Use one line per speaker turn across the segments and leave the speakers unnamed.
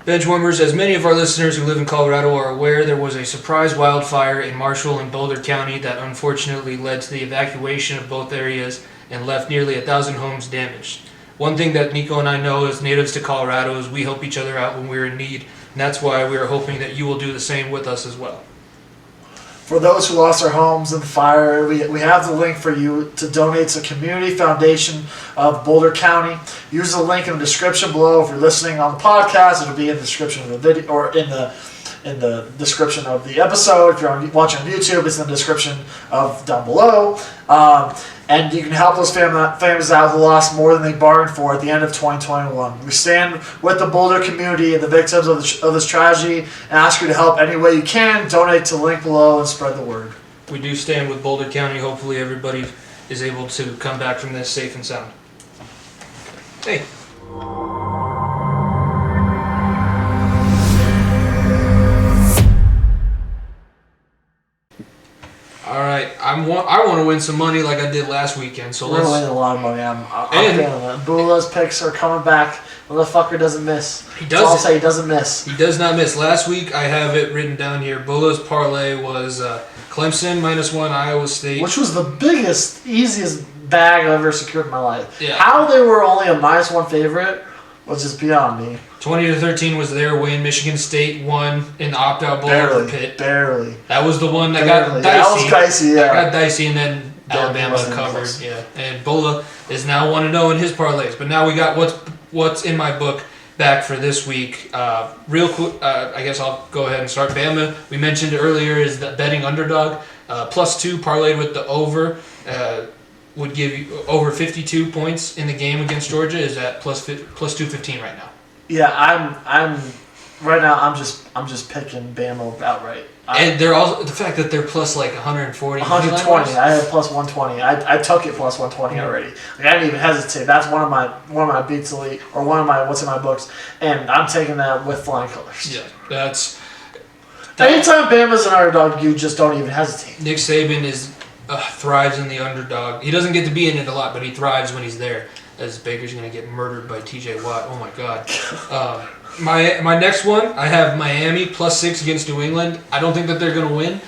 Benchwarmers, as many of our listeners who live in Colorado are aware, there was a surprise wildfire in Marshall and Boulder County that unfortunately led to the evacuation of both areas and left nearly 1,000 homes damaged. One thing that Nico and I know as natives to Colorado is we help each other out when we're in need, and that's why we are hoping that you will do the same with us as well.
For those who lost their homes in the fire, we have the link for you to donate to Community Foundation of Boulder County. Use the link in the description below. If you're listening on the podcast, it'll be in the description of the video or in the description of the episode. If you're watching on YouTube, it's in the description of down below. And you can help those families out who lost more than they bargained for at the end of 2021. We stand with the Boulder community and the victims of this tragedy and ask you to help any way you can. Donate to the link below and spread the word.
We do stand with Boulder County. Hopefully everybody is able to come back from this safe and sound. Hey. All right, I want to win some money like I did last weekend. So
we're winning a lot of money. I'm feeling it. Bula's picks are coming back. Motherfucker doesn't miss.
He doesn't.
I'll say he doesn't miss.
He does not miss. Last week I have it written down here. Bula's parlay was Clemson -1, Iowa State,
which was the biggest, easiest bag I've ever secured in my life.
Yeah.
How they were only a -1 favorite was just beyond me.
20-13 was their win. Michigan State won in the opt-out bowl over Pitt.
Barely.
That was the one that got dicey.
That was dicey, yeah.
That got dicey, and then Alabama covered. Yeah, and Bula is now 1-0 in his parlays. But now we got what's in my book back for this week. Real quick, I guess I'll go ahead and start. Bama, we mentioned earlier, is the betting underdog. +2 parlayed with the over. Would give you over 52 points in the game against Georgia. Is at +215 right now.
Yeah, I'm right now. I'm just picking Bama outright.
And they're also the fact that they're plus like 140.
120. I had +120. I took it +120 already. Like, I didn't even hesitate. That's one of my beats elite or one of my what's in my books, and I'm taking that with flying colors.
Yeah, that's.
Anytime Bama's an underdog, you just don't even hesitate.
Nick Saban thrives in the underdog. He doesn't get to be in it a lot, but he thrives when he's there. As Baker's going to get murdered by T.J. Watt. Oh, my God. My next one, I have Miami +6 against New England. I don't think that they're going to win.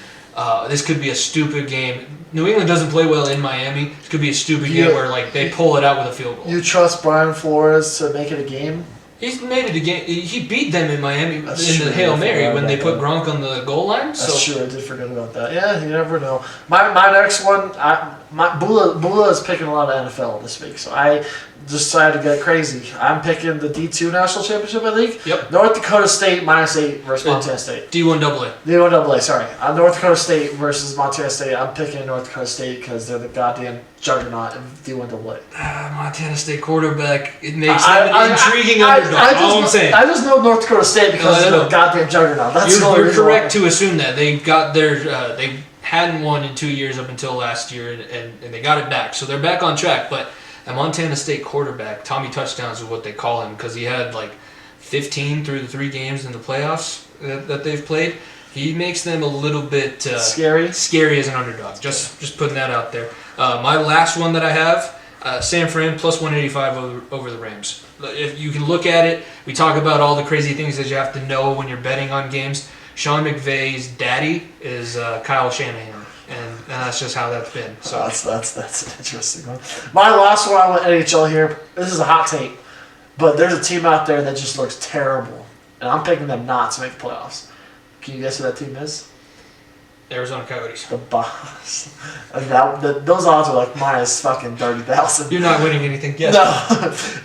This could be a stupid game. New England doesn't play well in Miami. This could be a stupid game where they pull it out with a field goal.
You trust Brian Flores to make it a game?
He's made it a game. He beat them in Miami in the Hail Mary when they put Gronk on the goal line.
That's true. I did forget about that. Yeah, you never know. My next one, Bula is picking a lot of NFL this week, so I decided to get crazy. I'm picking the D2 National Championship, I think.
Yep.
North Dakota State -8 versus Montana State.
D1AA.
D1AA, sorry. North Dakota State versus Montana State. I'm picking North Dakota State because they're the goddamn juggernaut of D1AA.
Montana State quarterback. It makes them an intriguing underdog. I'm saying.
I just know North Dakota State because they're the goddamn juggernaut. That's
You're correct to assume that. They got their... they hadn't won in 2 years up until last year, and they got it back. So they're back on track, but... A Montana State quarterback, Tommy Touchdowns is what they call him because he had 15 through the 3 games in the playoffs that they've played. He makes them a little bit scary as an underdog. Just putting that out there. My last one that I have, San Fran +185 over the Rams. If you can look at it, we talk about all the crazy things that you have to know when you're betting on games. Sean McVay's daddy is Kyle Shanahan. And that's just how that's been. So
that's an interesting one. My last one, I went NHL here. This is a hot take, but there's a team out there that just looks terrible, and I'm picking them not to make the playoffs. Can you guess who that team is?
Arizona Coyotes.
The Boss. Those odds are like -30,000.
You're not winning anything. Yes.
No,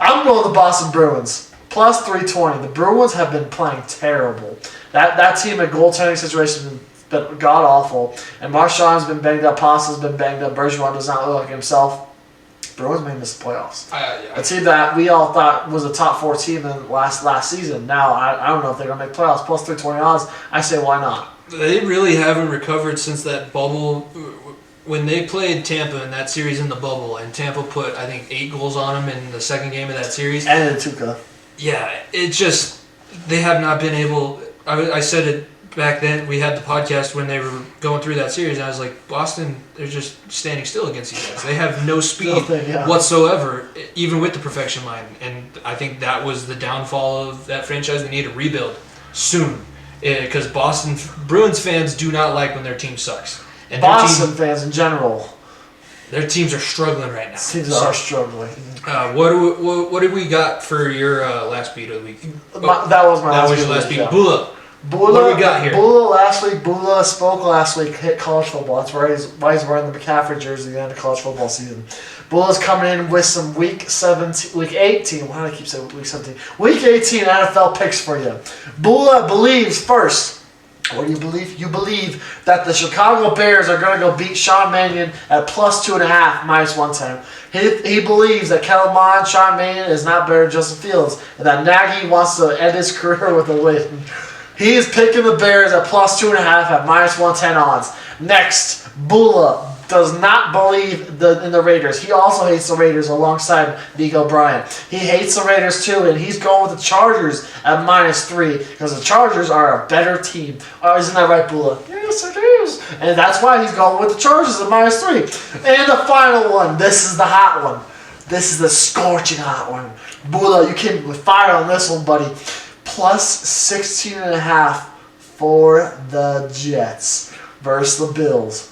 I'm going with the Boston Bruins. +320. The Bruins have been playing terrible. That team at goaltending situation. But god awful, and Marchand's been banged up, Pasta's been banged up, Bergeron does not look like himself. Bruins may miss the playoffs. A team that we all thought was a top 4 team in last season. Now I don't know if they're gonna make playoffs. +320 odds. I say why not?
They really haven't recovered since that bubble. When they played Tampa in that series in the bubble, and Tampa put I think 8 goals on them in the second game of that series.
And in Tuca.
Yeah, it just they have not been able. I said it back then we had the podcast when they were going through that series, and I was like, Boston, they're just standing still against these guys. They have no speed whatsoever, even with the perfection line. And I think that was the downfall of that franchise. They need to rebuild soon, because Boston Bruins fans do not like when their team sucks. And
Boston fans in general.
Their teams are struggling right now.
Teams are struggling.
What did we got for your last beat of the week?
That was my
last beat. Bula.
Bula,
what do we got here?
Bula spoke last week, hit college football. That's why he's wearing the McCaffrey jersey at the end of college football season. Bula's coming in with some week 18. Why do I keep saying week 17? Week 18 NFL picks for you. Bula believes first. What do you believe? You believe that the Chicago Bears are going to go beat Sean Mannion at plus 2.5, minus 110. He believes that Kellen Mond, Sean Mannion is not better than Justin Fields, and that Nagy wants to end his career with a win. He is picking the Bears at plus 2.5 at minus 110 odds. Next, Bula does not believe in the Raiders. He also hates the Raiders alongside Nico Bryan. He hates the Raiders too, and he's going with the Chargers at minus 3 because the Chargers are a better team. Oh, isn't that right, Bula? Yes, it is. And that's why he's going with the Chargers at minus 3. And the final one. This is the hot one. This is the scorching hot one. Bula, you came with fire on this one, buddy. Plus 16.5 for the Jets versus the Bills.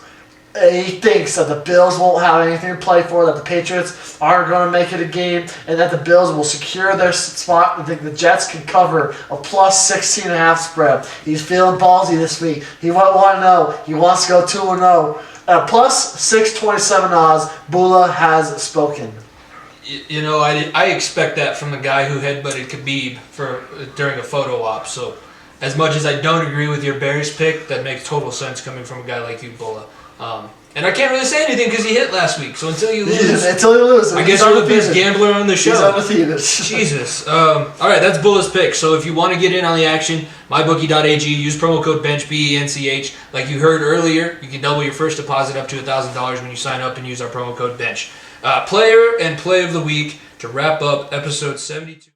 He thinks that the Bills won't have anything to play for, that the Patriots aren't going to make it a game, and that the Bills will secure their spot. I think the Jets can cover a plus 16.5 spread. He's feeling ballsy this week. He won't want to know. He wants to go 2-0. At plus 627 odds, Bula has spoken.
You know, I expect that from the guy who headbutted Khabib during a photo op. So, as much as I don't agree with your Bears pick, that makes total sense coming from a guy like you, Bula. And I can't really say anything because he hit last week. So until you lose, I guess you're the best gambler on the show.
He's undefeated.
Jesus. All right, that's Bula's pick. So if you want to get in on the action, mybookie.ag, use promo code BENCH, BENCH. Like you heard earlier, you can double your first deposit up to $1,000 when you sign up and use our promo code BENCH. Player and play of the week to wrap up episode 72.